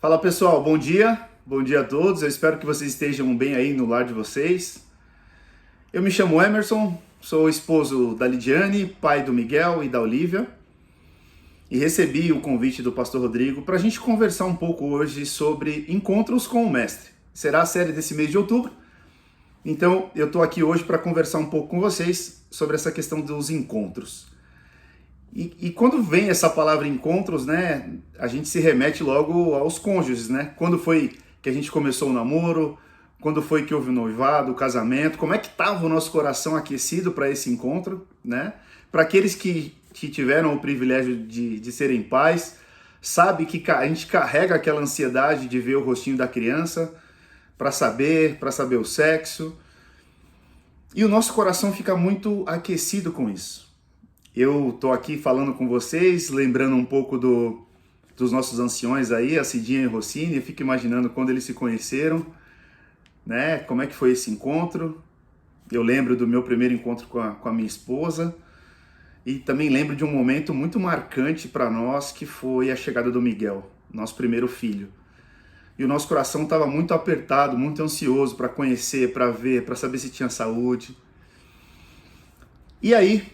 Fala pessoal, bom dia a todos, eu espero que vocês estejam bem aí no lar de vocês. Eu me chamo Emerson, sou esposo da Lidiane, pai do Miguel e da Olivia, e recebi o convite do pastor Rodrigo para a gente conversar um pouco hoje sobre encontros com o mestre. Será a série desse mês de outubro, então eu estou aqui hoje para conversar um pouco com vocês sobre essa questão dos encontros. E quando vem essa palavra encontros, né, a gente se remete logo aos cônjuges, né? Quando foi que a gente começou o namoro, quando foi que houve o noivado, o casamento, como é que estava o nosso coração aquecido para esse encontro, né? Para aqueles que tiveram o privilégio de serem pais, sabe que a gente carrega aquela ansiedade de ver o rostinho da criança, para saber o sexo, e o nosso coração fica muito aquecido com isso. Eu tô aqui falando com vocês, lembrando um pouco dos nossos anciões aí, a Cidinha e o Rossini. Eu fico imaginando quando eles se conheceram, né? Como é que foi esse encontro? Eu lembro do meu primeiro encontro com a minha esposa e também lembro de um momento muito marcante para nós, que foi a chegada do Miguel, nosso primeiro filho. E o nosso coração estava muito apertado, muito ansioso para conhecer, para ver, para saber se tinha saúde. E aí,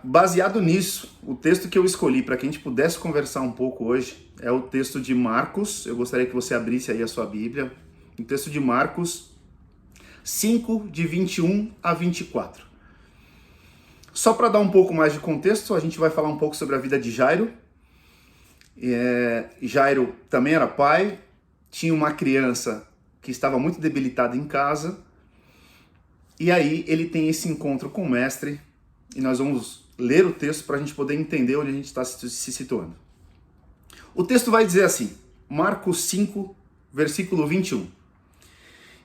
baseado nisso, o texto que eu escolhi para que a gente pudesse conversar um pouco hoje é o texto de Marcos. Eu gostaria que você abrisse aí a sua Bíblia. O texto de Marcos 5, de 21 a 24. Só para dar um pouco mais de contexto, a gente vai falar um pouco sobre a vida de Jairo. Jairo também era pai, tinha uma criança que estava muito debilitada em casa, e aí ele tem esse encontro com o mestre, e nós vamos ler o texto para a gente poder entender onde a gente está se situando. O texto vai dizer assim, Marcos 5, versículo 21.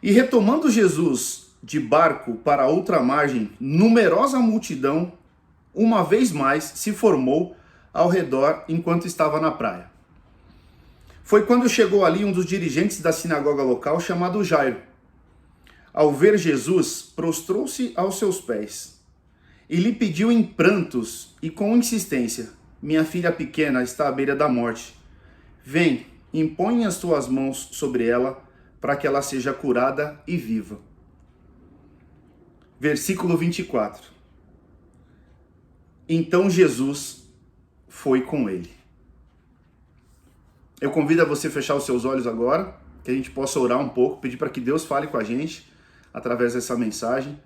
E retomando Jesus de barco para outra margem, numerosa multidão, uma vez mais, se formou ao redor enquanto estava na praia. Foi quando chegou ali um dos dirigentes da sinagoga local, chamado Jairo. Ao ver Jesus, prostrou-se aos seus pés e lhe pediu em prantos e com insistência: minha filha pequena está à beira da morte. Vem, impõe as tuas mãos sobre ela, para que ela seja curada e viva. Versículo 24. Então Jesus foi com ele. Eu convido a você fechar os seus olhos agora, que a gente possa orar um pouco, pedir para que Deus fale com a gente através dessa mensagem,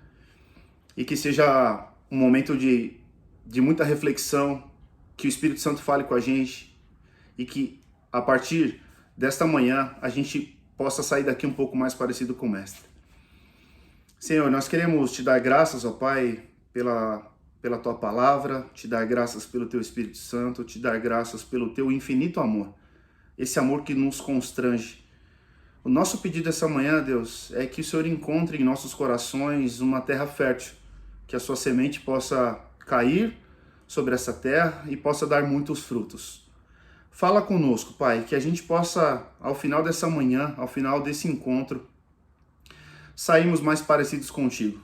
e que seja um momento de muita reflexão, que o Espírito Santo fale com a gente, e que a partir desta manhã a gente possa sair daqui um pouco mais parecido com o Mestre. Senhor, nós queremos te dar graças, ó Pai, pela tua palavra, te dar graças pelo teu Espírito Santo, te dar graças pelo teu infinito amor, esse amor que nos constrange. O nosso pedido essa manhã, Deus, é que o Senhor encontre em nossos corações uma terra fértil, que a sua semente possa cair sobre essa terra e possa dar muitos frutos. Fala conosco, Pai, que a gente possa, ao final dessa manhã, ao final desse encontro, sairmos mais parecidos contigo.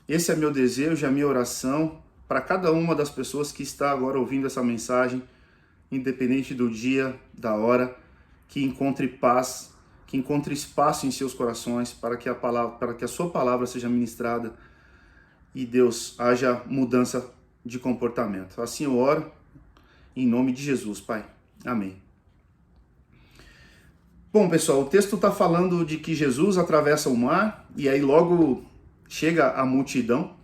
Esse é meu desejo, é a minha oração para cada uma das pessoas que está agora ouvindo essa mensagem, independente do dia, da hora, que encontre paz, que encontre espaço em seus corações para que a sua palavra seja ministrada e Deus, haja mudança de comportamento. Assim eu oro, em nome de Jesus, Pai. Amém. Bom, pessoal, o texto está falando de que Jesus atravessa o mar e aí logo chega a multidão.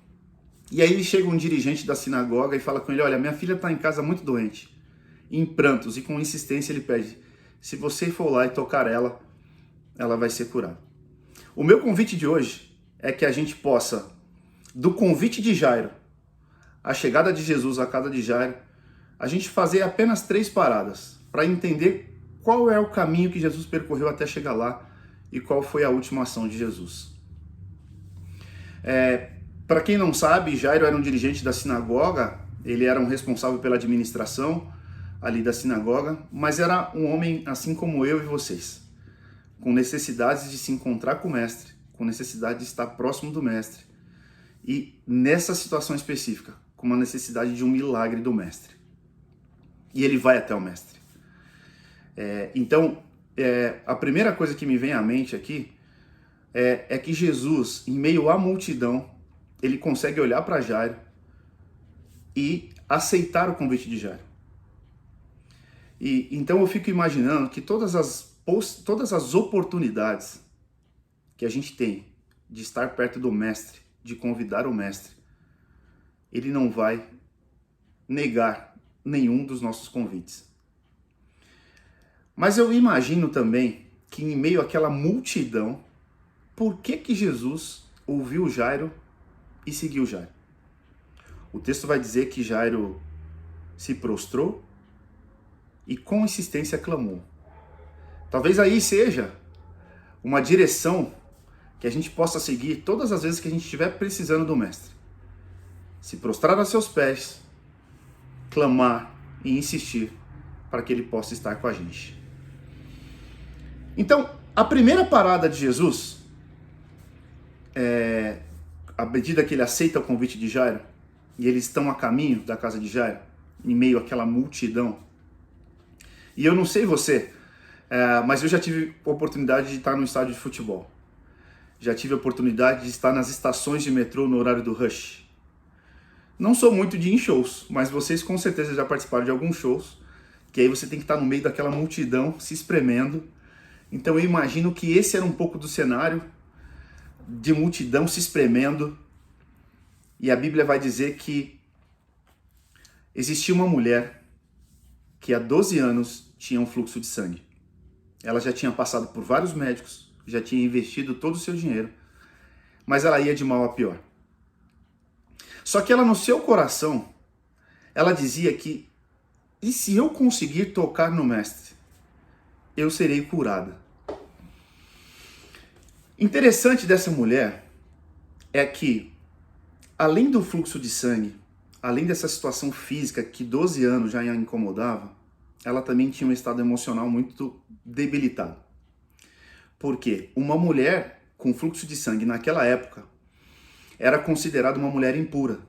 E aí chega um dirigente da sinagoga e fala com ele: olha, minha filha está em casa muito doente, em prantos, e com insistência ele pede: se você for lá e tocar ela, ela vai ser curada. O meu convite de hoje é que a gente possa, do convite de Jairo, a chegada de Jesus à casa de Jairo, a gente fazer apenas 3 paradas para entender qual é o caminho que Jesus percorreu até chegar lá e qual foi a última ação de Jesus. Para quem não sabe, Jairo era um dirigente da sinagoga, ele era um responsável pela administração ali da sinagoga, mas era um homem assim como eu e vocês, com necessidades de se encontrar com o mestre, com necessidade de estar próximo do mestre, e nessa situação específica, com uma necessidade de um milagre do mestre. E ele vai até o mestre. Então, a primeira coisa que me vem à mente aqui é que Jesus, em meio à multidão, ele consegue olhar para Jairo e aceitar o convite de Jairo. E então eu fico imaginando que todas as oportunidades que a gente tem de estar perto do mestre, de convidar o mestre, ele não vai negar nenhum dos nossos convites. Mas eu imagino também que em meio àquela multidão, por que Jesus ouviu Jairo e seguiu Jairo? O texto vai dizer que Jairo se prostrou e com insistência clamou. Talvez aí seja uma direção que a gente possa seguir todas as vezes que a gente estiver precisando do mestre. Se prostrar a seus pés, clamar e insistir para que ele possa estar com a gente. Então, a primeira parada de Jesus, à medida que ele aceita o convite de Jairo, e eles estão a caminho da casa de Jairo, em meio àquela multidão. E eu não sei você, mas eu já tive a oportunidade de estar no estádio de futebol. Já tive a oportunidade de estar nas estações de metrô no horário do rush. Não sou muito de ir em shows, mas vocês com certeza já participaram de alguns shows, que aí você tem que estar no meio daquela multidão, se espremendo. Então eu imagino que esse era um pouco do cenário, de multidão se espremendo. E a Bíblia vai dizer que existia uma mulher que há 12 anos tinha um fluxo de sangue. Ela já tinha passado por vários médicos, já tinha investido todo o seu dinheiro, mas ela ia de mal a pior. Só que ela, no seu coração, ela dizia que, e se eu conseguir tocar no mestre, eu serei curada. Interessante dessa mulher é que, além do fluxo de sangue, além dessa situação física que 12 anos já a incomodava, ela também tinha um estado emocional muito debilitado. Porque uma mulher com fluxo de sangue naquela época era considerada uma mulher impura.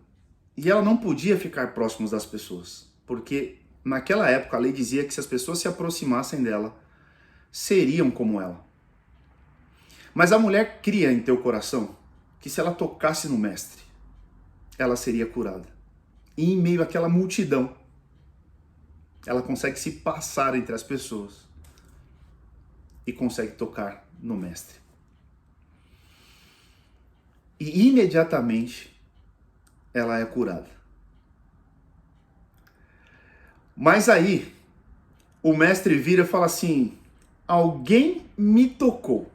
E ela não podia ficar próxima das pessoas. Porque naquela época a lei dizia que se as pessoas se aproximassem dela, seriam como ela. Mas a mulher cria em teu coração que se ela tocasse no mestre, ela seria curada. E em meio àquela multidão, ela consegue se passar entre as pessoas e consegue tocar no mestre. E imediatamente ela é curada. Mas aí o mestre vira e fala assim: alguém me tocou.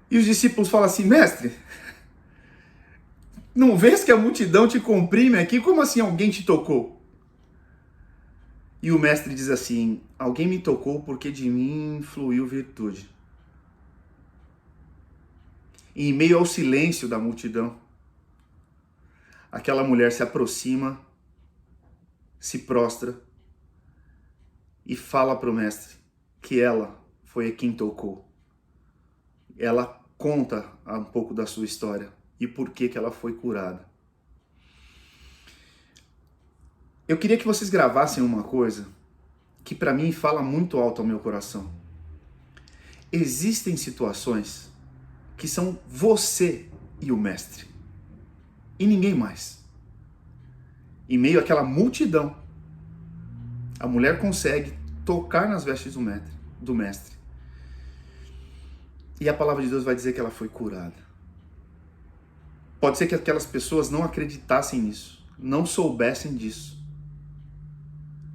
E os discípulos falam assim: mestre, não vês que a multidão te comprime aqui? Como assim alguém te tocou? E o mestre diz assim: alguém me tocou porque de mim fluiu virtude. E em meio ao silêncio da multidão, aquela mulher se aproxima, se prostra e fala para o mestre que ela foi quem tocou. Ela conta um pouco da sua história e por que ela foi curada. Eu queria que vocês gravassem uma coisa que para mim fala muito alto ao meu coração. Existem situações que são você e o mestre, e ninguém mais. Em meio àquela multidão, a mulher consegue tocar nas vestes do mestre. E a palavra de Deus vai dizer que ela foi curada. Pode ser que aquelas pessoas não acreditassem nisso, não soubessem disso,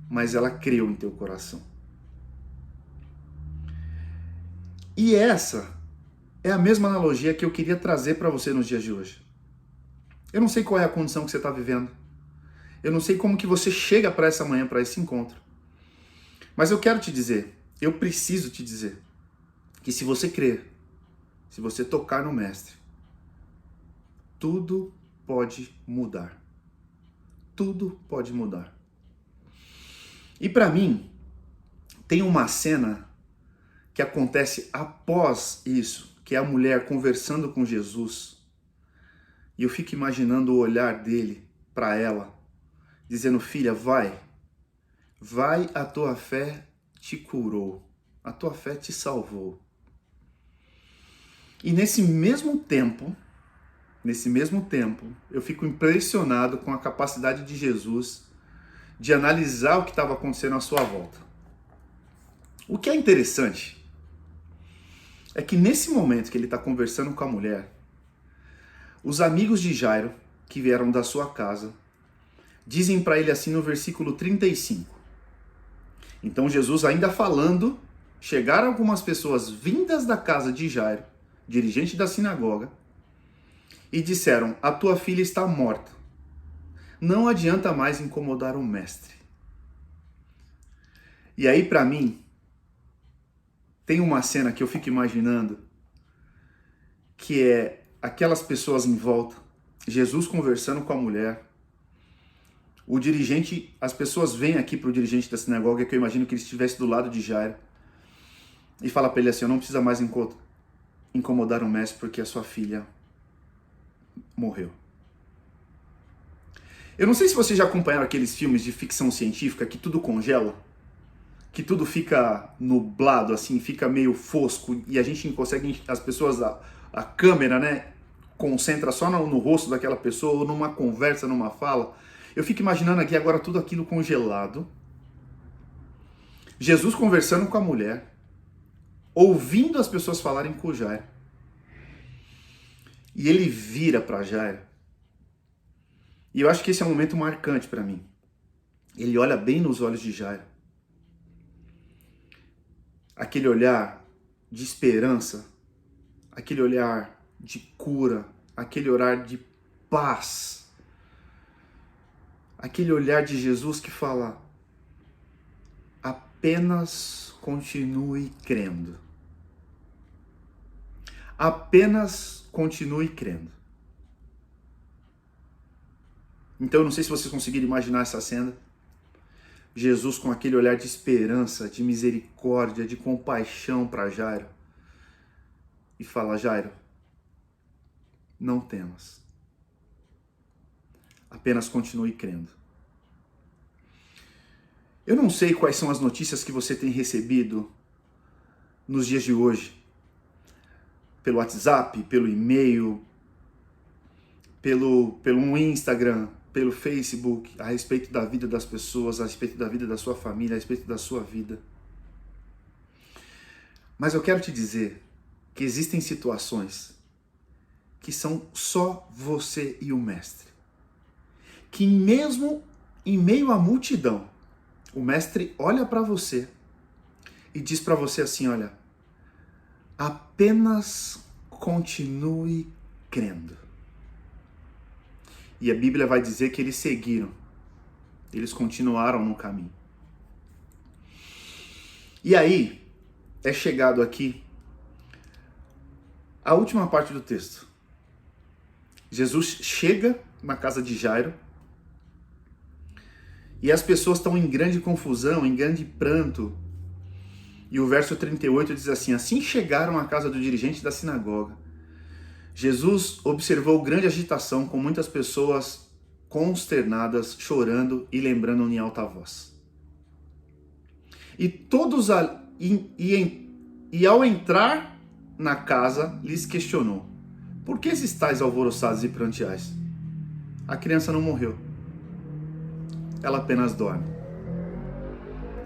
mas ela creu em teu coração. E essa é a mesma analogia que eu queria trazer para você nos dias de hoje. Eu não sei qual é a condição que você está vivendo. Eu não sei como que você chega para essa manhã, para esse encontro. Mas eu quero te dizer, eu preciso te dizer, que se você crer, se você tocar no mestre, tudo pode mudar. Tudo pode mudar. E para mim, tem uma cena que acontece após isso, que é a mulher conversando com Jesus. E eu fico imaginando o olhar dele para ela, dizendo: filha, vai, a tua fé te curou, a tua fé te salvou. E nesse mesmo tempo, eu fico impressionado com a capacidade de Jesus de analisar o que estava acontecendo à sua volta. O que é interessante é que nesse momento que ele está conversando com a mulher, os amigos de Jairo, que vieram da sua casa, dizem para ele assim no versículo 35. Então Jesus ainda falando, chegaram algumas pessoas vindas da casa de Jairo, dirigente da sinagoga, e disseram: a tua filha está morta. Não adianta mais incomodar o mestre. E aí, para mim, tem uma cena que eu fico imaginando, que é aquelas pessoas em volta, Jesus conversando com a mulher, o dirigente, as pessoas vêm aqui para o dirigente da sinagoga, que eu imagino que ele estivesse do lado de Jairo, e fala para ele assim: não precisa mais incomodar o mestre porque a sua filha morreu. Eu não sei se vocês já acompanharam aqueles filmes de ficção científica que tudo congela, que tudo fica nublado, assim, fica meio fosco, e a gente consegue, as pessoas, a câmera, né, concentra só no rosto daquela pessoa, ou numa conversa, numa fala. Eu fico imaginando aqui agora tudo aquilo congelado, Jesus conversando com a mulher, ouvindo as pessoas falarem com o Jairo, e ele vira para Jairo, e eu acho que esse é um momento marcante para mim. Ele olha bem nos olhos de Jairo, aquele olhar de esperança, aquele olhar de cura, aquele olhar de paz, aquele olhar de Jesus que fala: apenas continue crendo. Apenas continue crendo. Então eu não sei se vocês conseguiram imaginar essa cena. Jesus com aquele olhar de esperança, de misericórdia, de compaixão para Jairo. E fala: Jairo, não temas. Apenas continue crendo. Eu não sei quais são as notícias que você tem recebido nos dias de hoje. Pelo WhatsApp, pelo e-mail, pelo Instagram, pelo Facebook, a respeito da vida das pessoas, a respeito da vida da sua família, a respeito da sua vida. Mas eu quero te dizer que existem situações que são só você e o mestre. Que mesmo em meio à multidão, o mestre olha para você e diz para você assim: olha, apenas continue crendo. E a Bíblia vai dizer que eles seguiram, eles continuaram no caminho. E aí, é chegado aqui a última parte do texto. Jesus chega na casa de Jairo e as pessoas estão em grande confusão, em grande pranto. E o verso 38 diz assim: assim chegaram à casa do dirigente da sinagoga. Jesus observou grande agitação, com muitas pessoas consternadas, chorando e lembrando em alta voz. E todos ao entrar na casa, lhes questionou: por que estáis alvoroçados e pranteais? A criança não morreu, ela apenas dorme.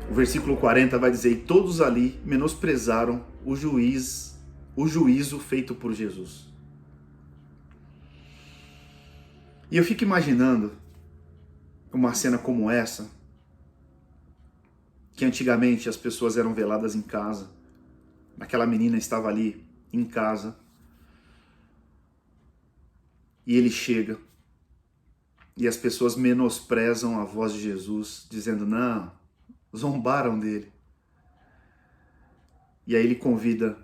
O versículo 40 vai dizer: e todos ali menosprezaram o juízo feito por Jesus. E eu fico imaginando uma cena como essa, que antigamente as pessoas eram veladas em casa, aquela menina estava ali em casa, e ele chega, e as pessoas menosprezam a voz de Jesus, dizendo: não, zombaram dele. E aí ele convida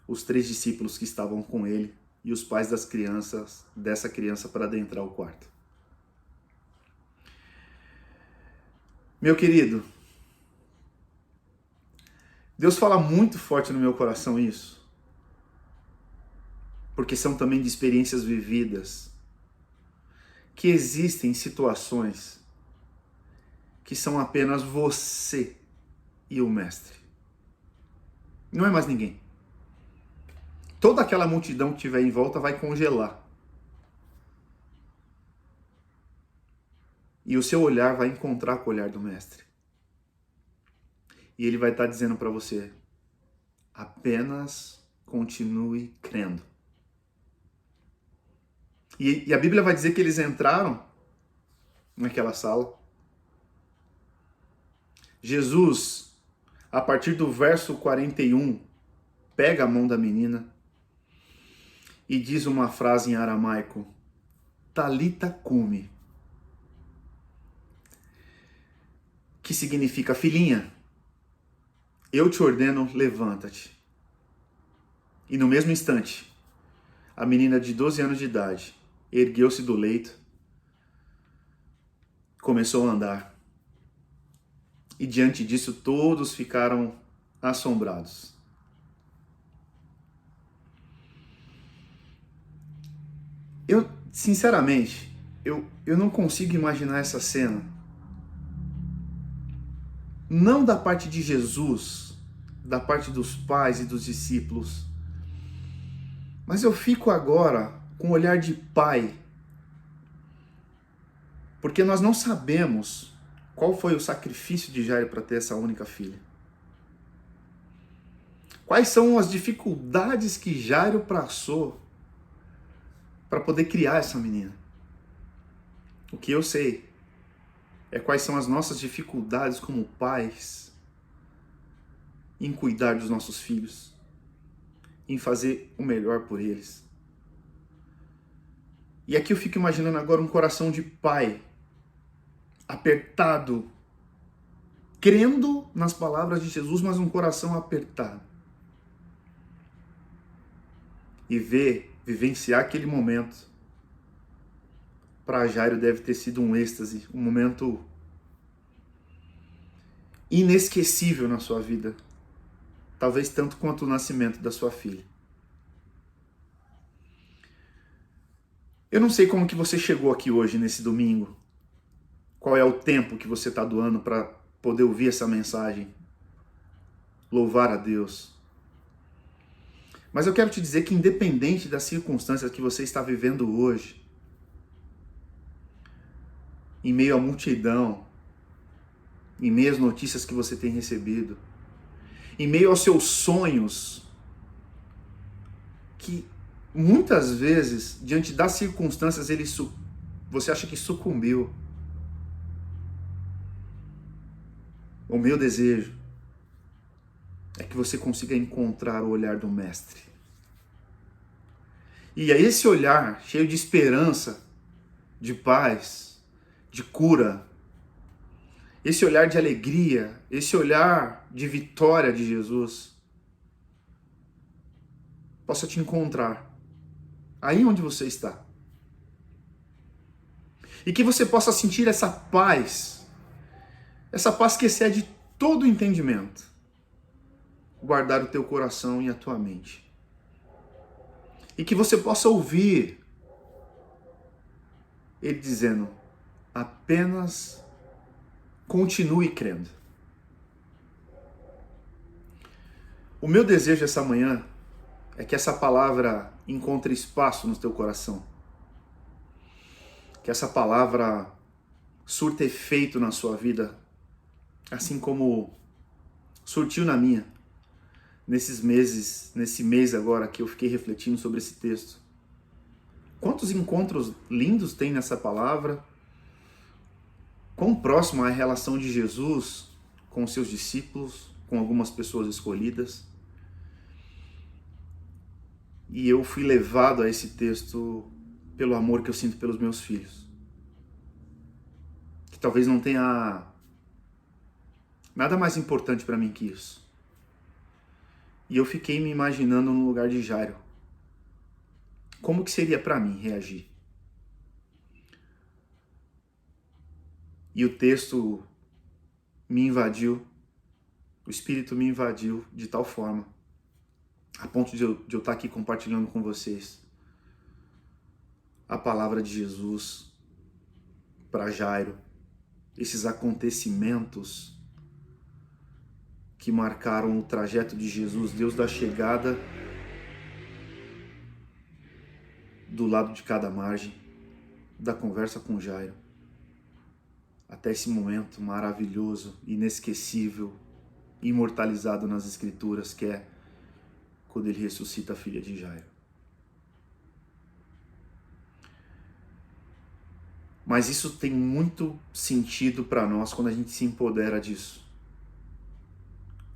os 3 discípulos que estavam com ele e os pais dessa criança para adentrar o quarto. Meu querido, Deus fala muito forte no meu coração isso, porque são também de experiências vividas, que existem situações que são apenas você e o mestre. Não é mais ninguém. Toda aquela multidão que estiver em volta vai congelar. E o seu olhar vai encontrar com o olhar do mestre. E ele vai estar dizendo para você: apenas continue crendo. E a Bíblia vai dizer que eles entraram naquela sala. Jesus, a partir do verso 41, pega a mão da menina e diz uma frase em aramaico: Talita cumi, que significa: filhinha, eu te ordeno, levanta-te. E no mesmo instante, a menina de 12 anos de idade ergueu-se do leito, começou a andar. E diante disso, todos ficaram assombrados. Eu, sinceramente, eu não consigo imaginar essa cena. Não da parte de Jesus, da parte dos pais e dos discípulos, mas eu fico agora com um olhar de pai, porque nós não sabemos qual foi o sacrifício de Jairo para ter essa única filha. Quais são as dificuldades que Jairo passou para poder criar essa menina? O que eu sei é quais são as nossas dificuldades como pais em cuidar dos nossos filhos, em fazer o melhor por eles. E aqui eu fico imaginando agora um coração de pai, apertado, crendo nas palavras de Jesus, mas um coração apertado. E vivenciar aquele momento, para Jairo deve ter sido um êxtase, um momento inesquecível na sua vida. Talvez tanto quanto o nascimento da sua filha. Eu não sei como que você chegou aqui hoje, nesse domingo. Qual é o tempo que você está doando para poder ouvir essa mensagem. Louvar a Deus. Mas eu quero te dizer que independente das circunstâncias que você está vivendo hoje, em meio à multidão, em meio às notícias que você tem recebido, em meio aos seus sonhos, que muitas vezes, diante das circunstâncias, você acha que sucumbiu. O meu desejo é que você consiga encontrar o olhar do Mestre. E é esse olhar cheio de esperança, de paz, de cura, esse olhar de alegria, esse olhar de vitória de Jesus, possa te encontrar aí onde você está. E que você possa sentir essa paz que excede todo entendimento, guardar o teu coração e a tua mente. E que você possa ouvir ele dizendo: apenas continue crendo. O meu desejo essa manhã é que essa palavra encontre espaço no teu coração. Que essa palavra surta efeito na sua vida, assim como surtiu na minha, nesse mês agora que eu fiquei refletindo sobre esse texto. Quantos encontros lindos tem nessa palavra, quão próxima é a relação de Jesus com os seus discípulos, com algumas pessoas escolhidas. E eu fui levado a esse texto pelo amor que eu sinto pelos meus filhos. Que talvez não tenha nada mais importante para mim que isso. E eu fiquei me imaginando no lugar de Jairo. Como que seria para mim reagir? E o texto me invadiu, o Espírito me invadiu de tal forma, a ponto de eu estar aqui compartilhando com vocês a palavra de Jesus para Jairo, esses acontecimentos que marcaram o trajeto de Jesus, Deus da chegada do lado de cada margem, da conversa com Jairo, até esse momento maravilhoso, inesquecível, imortalizado nas Escrituras, que é quando ele ressuscita a filha de Jairo. Mas isso tem muito sentido para nós quando a gente se empodera disso.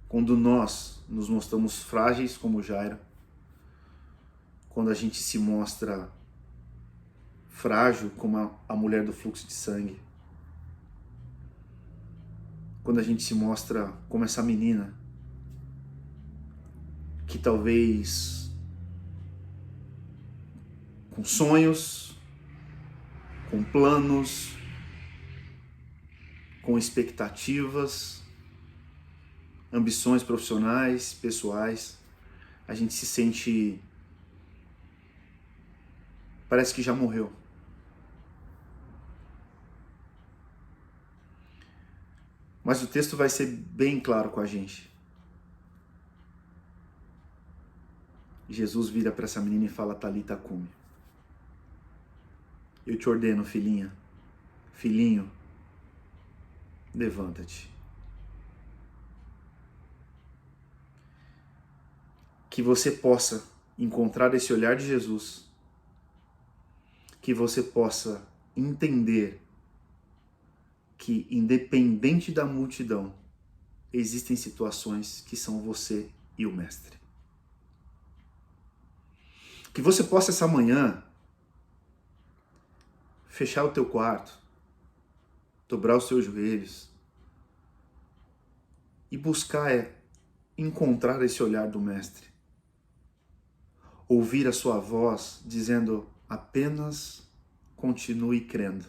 Quando nós nos mostramos frágeis como Jairo, quando a gente se mostra frágil como a mulher do fluxo de sangue, quando a gente se mostra como essa menina que talvez com sonhos, com planos, com expectativas, ambições profissionais, pessoais, a gente se sente, parece que já morreu. Mas o texto vai ser bem claro com a gente. Jesus vira para essa menina e fala: Talita cumi. Eu te ordeno, filhinha, filhinho, levanta-te. Que você possa encontrar esse olhar de Jesus, que você possa entender que, independente da multidão, existem situações que são você e o Mestre. Que você possa essa manhã fechar o teu quarto, dobrar os teus joelhos e buscar encontrar esse olhar do Mestre. Ouvir a sua voz dizendo: apenas continue crendo.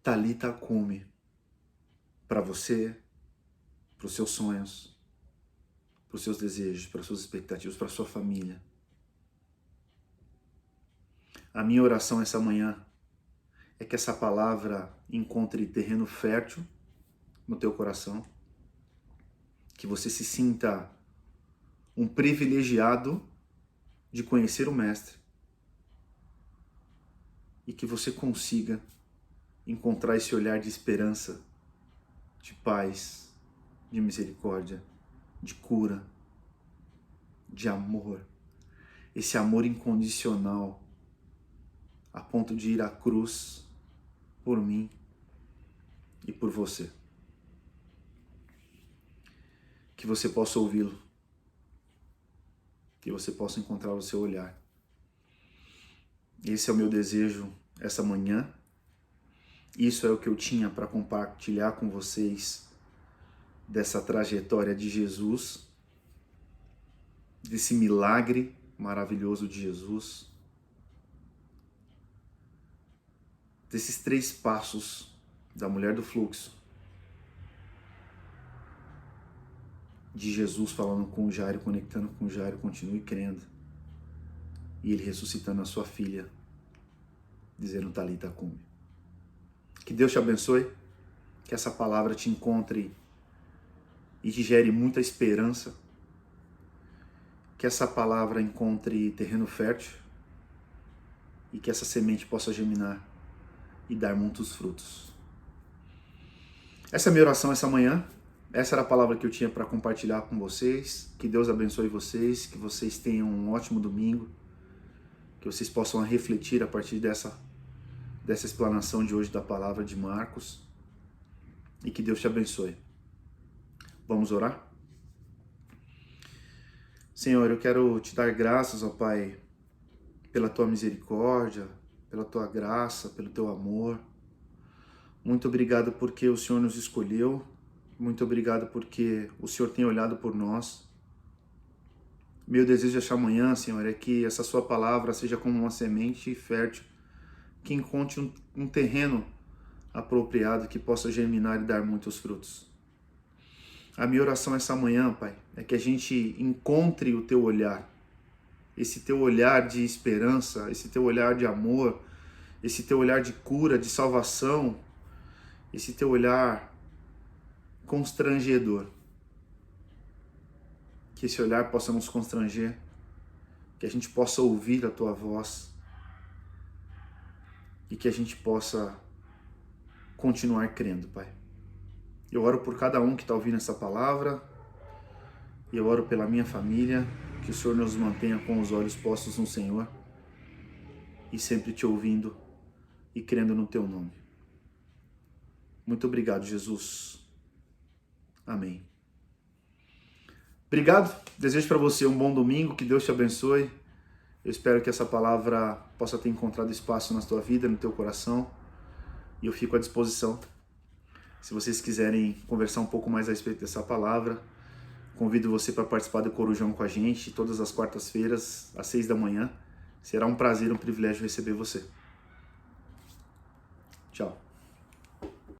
Talita cumi, para você, para os seus sonhos, para os seus desejos, para as suas expectativas, para a sua família. A minha oração essa manhã é que essa palavra encontre terreno fértil no teu coração, que você se sinta um privilegiado de conhecer o Mestre e que você consiga encontrar esse olhar de esperança, de paz, de misericórdia, de cura, de amor. Esse amor incondicional, a ponto de ir à cruz por mim e por você. Que você possa ouvi-lo, que você possa encontrar o seu olhar. Esse é o meu desejo essa manhã. Isso é o que eu tinha para compartilhar com vocês dessa trajetória de Jesus, desse milagre maravilhoso de Jesus, desses 3 passos da mulher do fluxo, de Jesus falando com o Jairo, conectando com o Jairo, continue crendo, e ele ressuscitando a sua filha, dizendo: Talita cumi. Que Deus te abençoe, que essa palavra te encontre e te gere muita esperança, que essa palavra encontre terreno fértil e que essa semente possa germinar e dar muitos frutos. Essa é a minha oração essa manhã. Essa era a palavra que eu tinha para compartilhar com vocês. Que Deus abençoe vocês, que vocês tenham um ótimo domingo, que vocês possam refletir a partir dessa explanação de hoje da palavra de Marcos, e que Deus te abençoe. Vamos orar? Senhor, eu quero te dar graças, ó Pai, pela tua misericórdia, pela tua graça, pelo teu amor. Muito obrigado porque o Senhor nos escolheu. Muito obrigado porque o Senhor tem olhado por nós. Meu desejo esta manhã, Senhor, é que essa sua palavra seja como uma semente fértil, que encontre um terreno apropriado, que possa germinar e dar muitos frutos. A minha oração essa manhã, Pai, é que a gente encontre o teu olhar, esse teu olhar de esperança, esse teu olhar de amor, esse teu olhar de cura, de salvação, esse teu olhar constrangedor. Que esse olhar possa nos constranger, que a gente possa ouvir a Tua voz e que a gente possa continuar crendo, Pai. Eu oro por cada um que está ouvindo essa palavra, e eu oro pela minha família, que o Senhor nos mantenha com os olhos postos no Senhor e sempre Te ouvindo e crendo no Teu nome. Muito obrigado, Jesus. Amém. Obrigado, desejo para você um bom domingo, que Deus te abençoe. Eu espero que essa palavra possa ter encontrado espaço na tua vida, no teu coração, e eu fico à disposição. Se vocês quiserem conversar um pouco mais a respeito dessa palavra, convido você para participar do Corujão com a gente, todas as quartas-feiras, às 6 da manhã. Será um prazer, um privilégio receber você. Tchau.